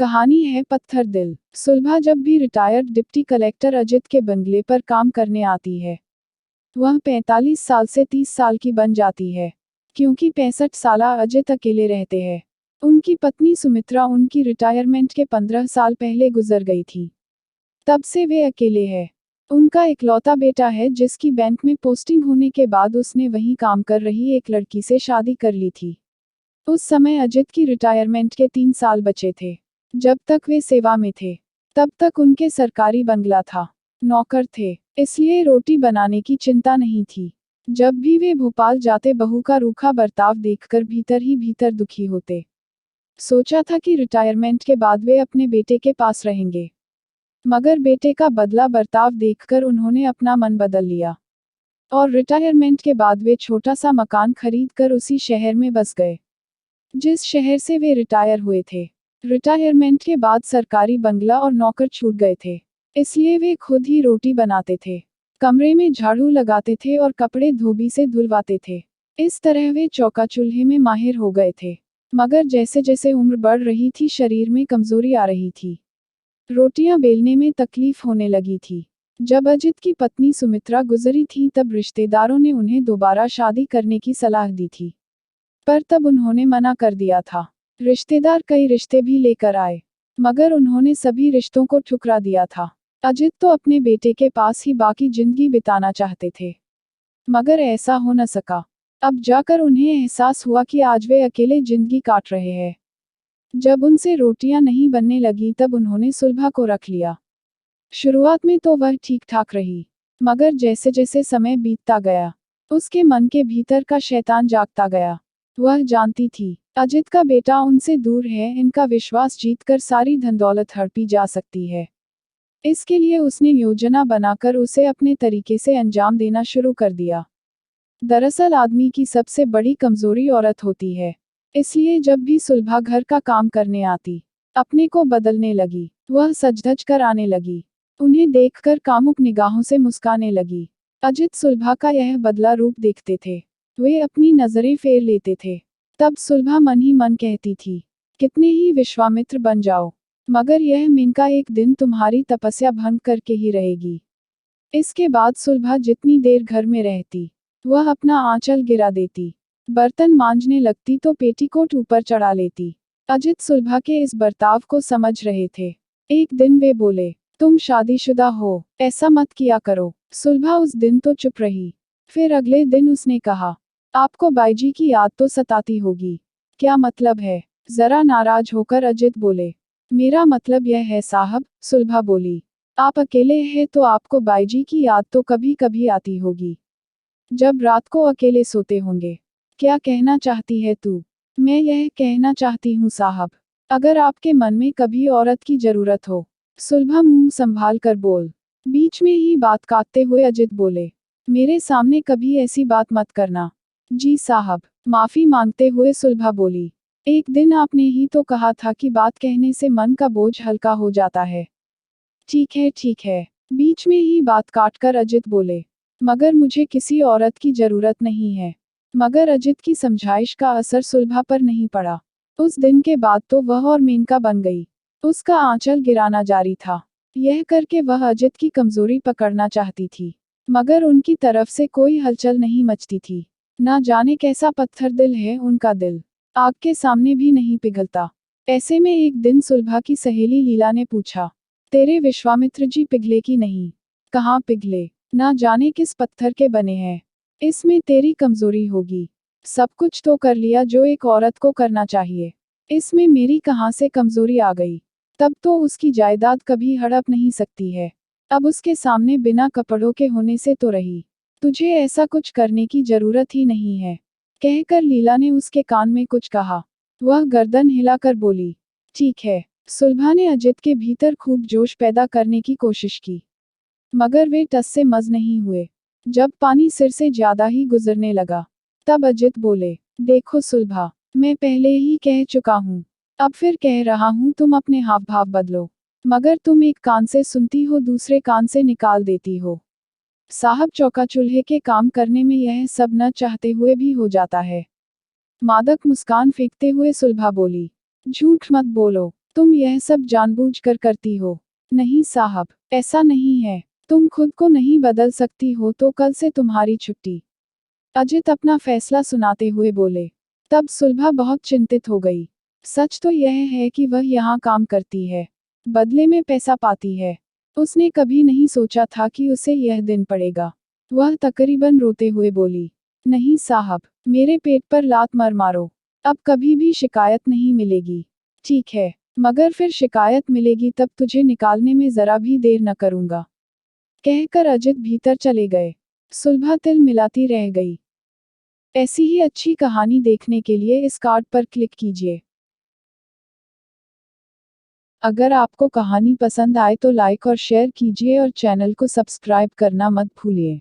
कहानी है पत्थर दिल। सुलभा जब भी रिटायर्ड डिप्टी कलेक्टर अजित के बंगले पर काम करने आती है, वह 45 साल से 30 साल की बन जाती है, क्योंकि 65 साला अजित अकेले रहते हैं। उनकी पत्नी सुमित्रा उनकी रिटायरमेंट के 15 साल पहले गुजर गई थी। तब से वे अकेले हैं। उनका इकलौता बेटा है जिसकी बैंक में पोस्टिंग होने के बाद उसने वहीं काम कर रही एक लड़की से शादी कर ली थी। उस समय अजित की रिटायरमेंट के 3 साल बचे थे। जब तक वे सेवा में थे, तब तक उनके सरकारी बंगला था, नौकर थे, इसलिए रोटी बनाने की चिंता नहीं थी। जब भी वे भोपाल जाते बहू का रूखा बर्ताव देखकर भीतर ही भीतर दुखी होते। सोचा था कि रिटायरमेंट के बाद वे अपने बेटे के पास रहेंगे, मगर बेटे का बदला बर्ताव देखकर उन्होंने अपना मन बदल लिया और रिटायरमेंट के बाद वे छोटा सा मकान खरीदकर उसी शहर में बस गए जिस शहर से वे रिटायर हुए थे। रिटायरमेंट के बाद सरकारी बंगला और नौकर छूट गए थे, इसलिए वे खुद ही रोटी बनाते थे, कमरे में झाड़ू लगाते थे और कपड़े धोबी से धुलवाते थे। इस तरह वे चौका चूल्हे में माहिर हो गए थे। मगर जैसे जैसे उम्र बढ़ रही थी, शरीर में कमजोरी आ रही थी, रोटियां बेलने में तकलीफ होने लगी थी। जब अजित की पत्नी सुमित्रा गुजरी थी, तब रिश्तेदारों ने उन्हें दोबारा शादी करने की सलाह दी थी, पर तब उन्होंने मना कर दिया था। रिश्तेदार कई रिश्ते भी लेकर आए, मगर उन्होंने सभी रिश्तों को ठुकरा दिया था। अजित तो अपने बेटे के पास ही बाकी जिंदगी बिताना चाहते थे, मगर ऐसा हो न सका। अब जाकर उन्हें एहसास हुआ कि आज वे अकेले जिंदगी काट रहे हैं। जब उनसे रोटियां नहीं बनने लगी, तब उन्होंने सुलभा को रख लिया। शुरुआत में तो वह ठीक ठाक रही, मगर जैसे जैसे समय बीतता गया, उसके मन के भीतर का शैतान जागता गया। वह जानती थी, अजित का बेटा उनसे दूर है, इनका विश्वास जीतकर सारी धनदौलत हड़पी जा सकती है। इसके लिए उसने योजना बनाकर उसे अपने तरीके से अंजाम देना शुरू कर दिया। दरअसल आदमी की सबसे बड़ी कमजोरी औरत होती है, इसलिए जब भी सुलभा घर का काम करने आती, अपने को बदलने लगी। वह सज-धज कर आने लगी, उन्हें देखकर कामुक निगाहों से मुस्काने लगी। अजित सुलभा का यह बदला रूप देखते थे, वे अपनी नजरें फेर लेते थे। तब सुलभा मन ही मन कहती थी, कितने ही विश्वामित्र बन जाओ, मगर यह मेनका एक दिन तुम्हारी तपस्या भंग करके ही रहेगी। इसके बाद सुलभा जितनी देर घर में रहती, वह अपना आंचल गिरा देती, बर्तन मांजने लगती तो पेटीकोट ऊपर चढ़ा लेती। अजित सुलभा के इस बर्ताव को समझ रहे थे। एक दिन वे बोले, तुम शादीशुदा हो, ऐसा मत किया करो। सुलभा उस दिन तो चुप रही। फिर अगले दिन उसने कहा, आपको बाईजी की याद तो सताती होगी। क्या मतलब है? जरा नाराज होकर अजित बोले, मेरा मतलब यह है साहब, सुलभा बोली, आप अकेले हैं तो आपको बाईजी की याद तो कभी कभी आती होगी, जब रात को अकेले सोते होंगे। क्या कहना चाहती है तू? मैं यह कहना चाहती हूँ साहब, अगर आपके मन में कभी औरत की जरूरत हो। सुलभा मुंह संभाल कर बोल। बीच में ही बात काटते हुए अजित बोले, मेरे सामने कभी ऐसी बात मत करना। जी साहब, माफी मांगते हुए सुलभा बोली, एक दिन आपने ही तो कहा था कि बात कहने से मन का बोझ हल्का हो जाता है। ठीक है ठीक है, बीच में ही बात काटकर अजित बोले, मगर मुझे किसी औरत की जरूरत नहीं है। मगर अजित की समझाइश का असर सुलभा पर नहीं पड़ा। उस दिन के बाद तो वह और मेनका बन गई। उसका आंचल गिराना जारी था। यह करके वह अजित की कमजोरी पकड़ना चाहती थी, मगर उनकी तरफ से कोई हलचल नहीं मचती थी। ना जाने कैसा पत्थर दिल है उनका दिल, आग के सामने भी नहीं पिघलता। ऐसे में एक दिन सुलभा की सहेली लीला ने पूछा, तेरे विश्वामित्र जी पिघले कि नहीं? कहाँ पिघले, ना जाने किस पत्थर के बने हैं। इसमें तेरी कमजोरी होगी। सब कुछ तो कर लिया जो एक औरत को करना चाहिए, इसमें मेरी कहाँ से कमजोरी आ गई? तब तो उसकी जायदाद कभी हड़प नहीं सकती है। अब उसके सामने बिना कपड़ों के होने से तो रही। तुझे ऐसा कुछ करने की जरूरत ही नहीं है, कहकर लीला ने उसके कान में कुछ कहा। वह गर्दन हिलाकर बोली, ठीक है। सुलभा ने अजित के भीतर खूब जोश पैदा करने की कोशिश की, मगर वे टस से मज नहीं हुए। जब पानी सिर से ज्यादा ही गुजरने लगा, तब अजित बोले, देखो सुलभा, मैं पहले ही कह चुका हूँ, अब फिर कह रहा हूँ, तुम अपने हाव भाव बदलो। मगर तुम एक कान से सुनती हो, दूसरे कान से निकाल देती हो। साहब, चौका चूल्हे के काम करने में यह सब न चाहते हुए भी हो जाता है। मादक मुस्कान फेंकते हुए सुलभा बोली, झूठ मत बोलो, तुम यह सब जानबूझकर करती हो। नहीं साहब, ऐसा नहीं है। तुम खुद को नहीं बदल सकती हो तो कल से तुम्हारी छुट्टी। अजित अपना फैसला सुनाते हुए बोले। तब सुलभा बहुत चिंतित हो गई। सच तो यह है कि वह यहाँ काम करती है, बदले में पैसा पाती है। उसने कभी नहीं सोचा था कि उसे यह दिन पड़ेगा। वह तकरीबन रोते हुए बोली, नहीं साहब, मेरे पेट पर लात मत मारो। अब कभी भी शिकायत नहीं मिलेगी। ठीक है, मगर फिर शिकायत मिलेगी तब तुझे निकालने में जरा भी देर न करूंगा। कहकर अजित भीतर चले गए। सुलभा तिल मिलाती रह गई। ऐसी ही अच्छी कहानी देखने के लिए इस कार्ड पर क्लिक कीजिए। अगर आपको कहानी पसंद आए तो लाइक और शेयर कीजिए और चैनल को सब्सक्राइब करना मत भूलिए।